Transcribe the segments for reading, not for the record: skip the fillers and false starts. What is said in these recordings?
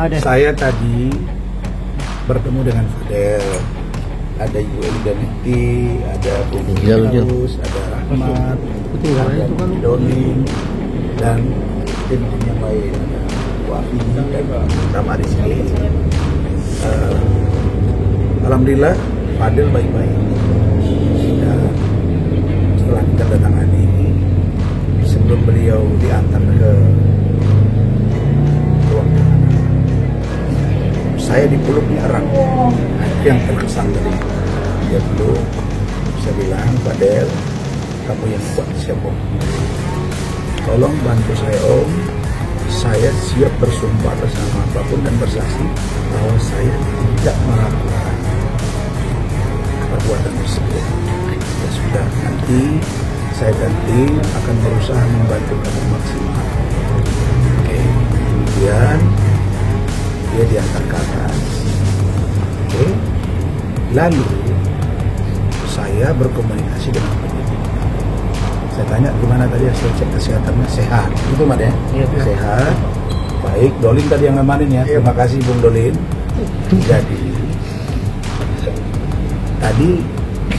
Saya tadi bertemu dengan Fadel, ada Ibu Elidaniti, ada Bung Yus, ada Rahmat, ada Donin, dan tim yang lain, ada Wafi dan Ramadi sekali. Alhamdulillah Fadel baik-baik. Dan setelah kita datangani, sebelum beliau diantar ke ruang tahanan, saya dipeluknya erat. Yang terkesan dari dia dulu, saya bilang, Fadel, kamu yang kuat, siapa? Tolong bantu saya, Om. Saya siap bersumpah bersama apapun dan bersaksi bahwa saya tidak melakukan perbuatan tersebut. Ya sudah, nanti saya dan tim akan berusaha membantu kamu maksimal. Oke. Kemudian dia diantar ke atas. Oke. Lalu saya berkomunikasi dengan penyidik. Saya tanya gimana tadi hasil cek kesehatannya, sehat, itu Mat ya? Iya, sehat, baik. Dolin tadi yang nemanin ya, terima kasih Bung Dolin. Jadi tadi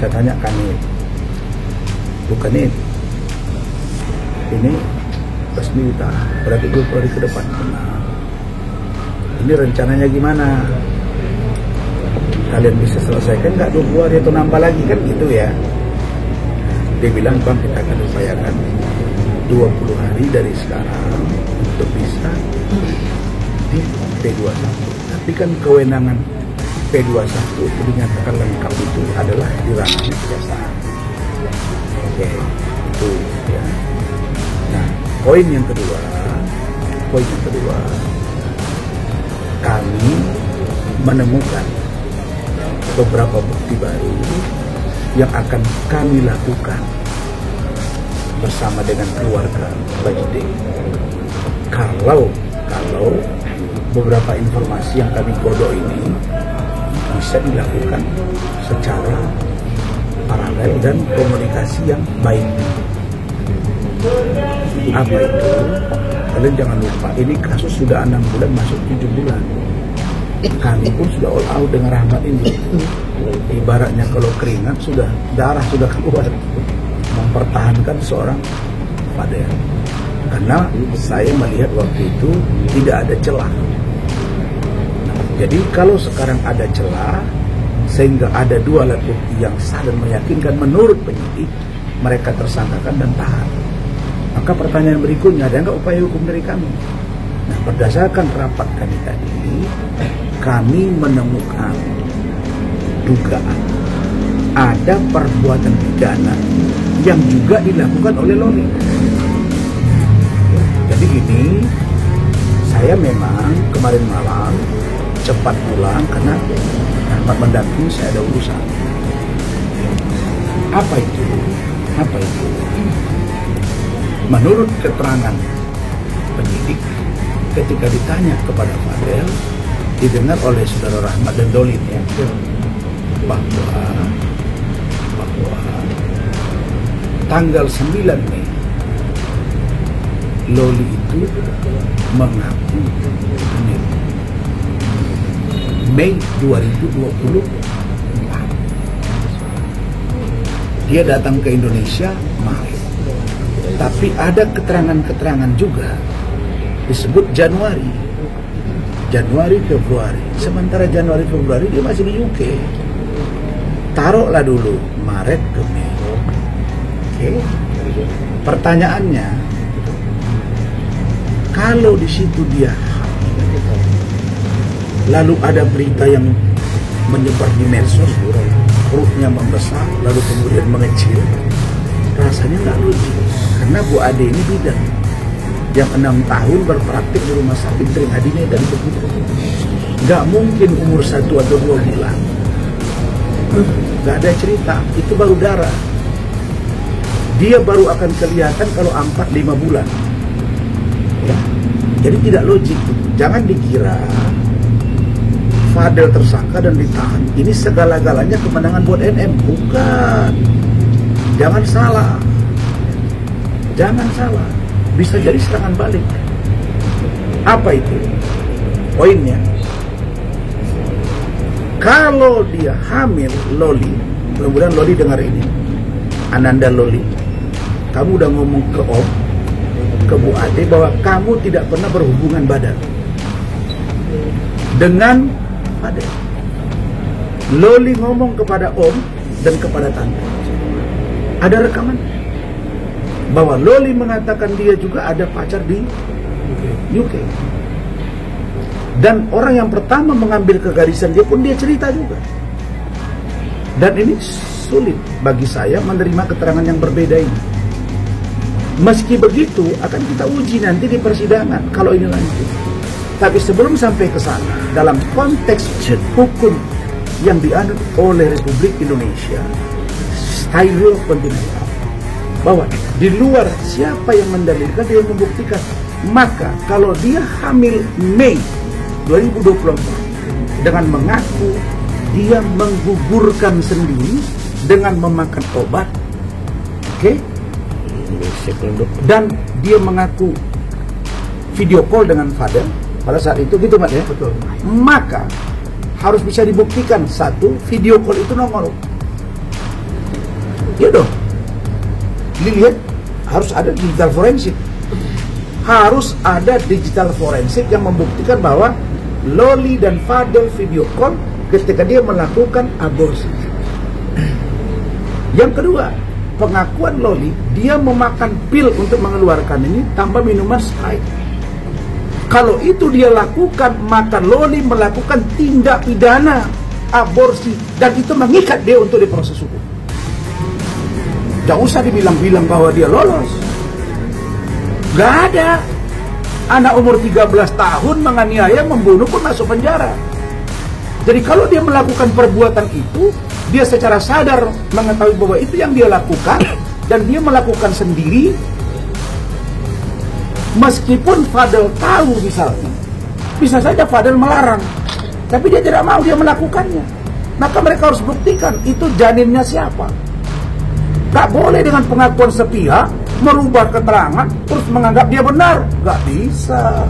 saya tanya Kanit, bukan ini resmi ditahan, berarti 20 hari ke depan. Nah, ini rencananya gimana? Kalian bisa selesaikan nggak 20 hari atau nambah lagi kan gitu ya? Dia bilang, Bang, kita akan upayakan 20 hari dari sekarang untuk bisa di P21. Tapi kan kewenangan P21 itu dinyatakan lengkap itu adalah di ranah kejaksaan. Oke, itu ya. Nah, poin yang kedua, kami menemukan beberapa bukti baru yang akan kami lakukan bersama dengan keluarga Bajide. Kalau beberapa informasi yang kami godok ini bisa dilakukan secara paralel dan komunikasi yang baik. Apa itu? Kalian jangan lupa, ini kasus sudah 6 bulan masuk 7 bulan. Kami pun sudah all out dengan Rahmat ini. Ibaratnya kalau keringat sudah, darah sudah keluar, mempertahankan seorang Fadel. Karena saya melihat waktu itu tidak ada celah. Nah, jadi kalau sekarang ada celah, sehingga ada 2 alat bukti yang sah dan meyakinkan menurut penyidik, mereka tersangkakan dan tahan. Maka pertanyaan berikutnya, ada nggak upaya hukum dari kami? Nah, berdasarkan rapat kami tadi, kami menemukan dugaan ada perbuatan pidana yang juga dilakukan oleh Loli. Jadi ini, saya memang kemarin malam cepat pulang karena Rahmat mendampingi, saya ada urusan. Apa itu? Menurut keterangan penyidik, ketika ditanya kepada Fadel, didengar oleh saudara Rahmat dan Dolin ya, bahwa tanggal 9 Mei Loli itu mengaku Mei 2024 dia datang ke Indonesia Maret, tapi ada keterangan-keterangan juga disebut Januari, Februari. Sementara Januari, Februari dia masih di UK. Taruhlah dulu Maret ke Mei. Oke. Pertanyaannya, kalau di situ dia lalu ada berita yang menyebar di medsos, perutnya membesar lalu kemudian mengecil, rasanya nggak lucu. Karena Bu Ade ini bidan yang 6 tahun berpraktik di rumah sakit Tringhadi dan begitu. Nggak mungkin umur 1 atau 2 bulan. Nggak ada cerita, itu baru darah. Dia baru akan kelihatan kalau 4-5 bulan. Ya. Jadi tidak logik. Jangan dikira Fadel tersangka dan ditahan, ini segala-galanya kemenangan buat NM. Bukan. Jangan salah. Bisa jadi serangan balik. Apa itu? Poinnya, kalau dia hamil Loli, mudah-mudahan Loli dengar ini, Ananda Loli, kamu udah ngomong ke Om, ke Bu Ade bahwa kamu tidak pernah berhubungan badan dengan Ade. Loli ngomong kepada Om dan kepada Tante. Ada rekaman bahwa Loli mengatakan dia juga ada pacar di UK. Dan orang yang pertama mengambil kegarisan dia pun dia cerita juga. Dan ini sulit bagi saya menerima keterangan yang berbeda ini. Meski begitu akan kita uji nanti di persidangan kalau ini lanjut. Tapi sebelum sampai ke sana, dalam konteks hukum yang dianut oleh Republik Indonesia, style kontinental, bahwa di luar siapa yang mendalilkan dia membuktikan. Maka kalau dia hamil Mei 2024 dengan mengaku dia menggugurkan sendiri dengan memakan obat, oke? Dan dia mengaku video call dengan Fadel pada saat itu, gitu Mat ya? Betul. Maka harus bisa dibuktikan, satu, video call itu nongol. Ya dong. Dilihat harus ada digital forensik. Harus ada digital forensik yang membuktikan bahwa Loli dan Fadel video call ketika dia melakukan aborsi. Yang kedua, pengakuan Loli, dia memakan pil untuk mengeluarkan ini tanpa minuman Sprite. Kalau itu dia lakukan, maka Loli melakukan tindak pidana aborsi dan itu mengikat dia untuk diproses hukum. Gak usah dibilang-bilang bahwa dia lolos. Gak ada. Anak umur 13 tahun menganiaya, membunuh pun masuk penjara. Jadi kalau dia melakukan perbuatan itu, dia secara sadar mengetahui bahwa itu yang dia lakukan dan dia melakukan sendiri. Meskipun Fadel tahu misalnya, bisa saja Fadel melarang, tapi dia tidak mau dia melakukannya. Maka mereka harus buktikan itu janinnya siapa. Gak boleh dengan pengakuan sepihak merubah keterangan terus menganggap dia benar. Gak bisa.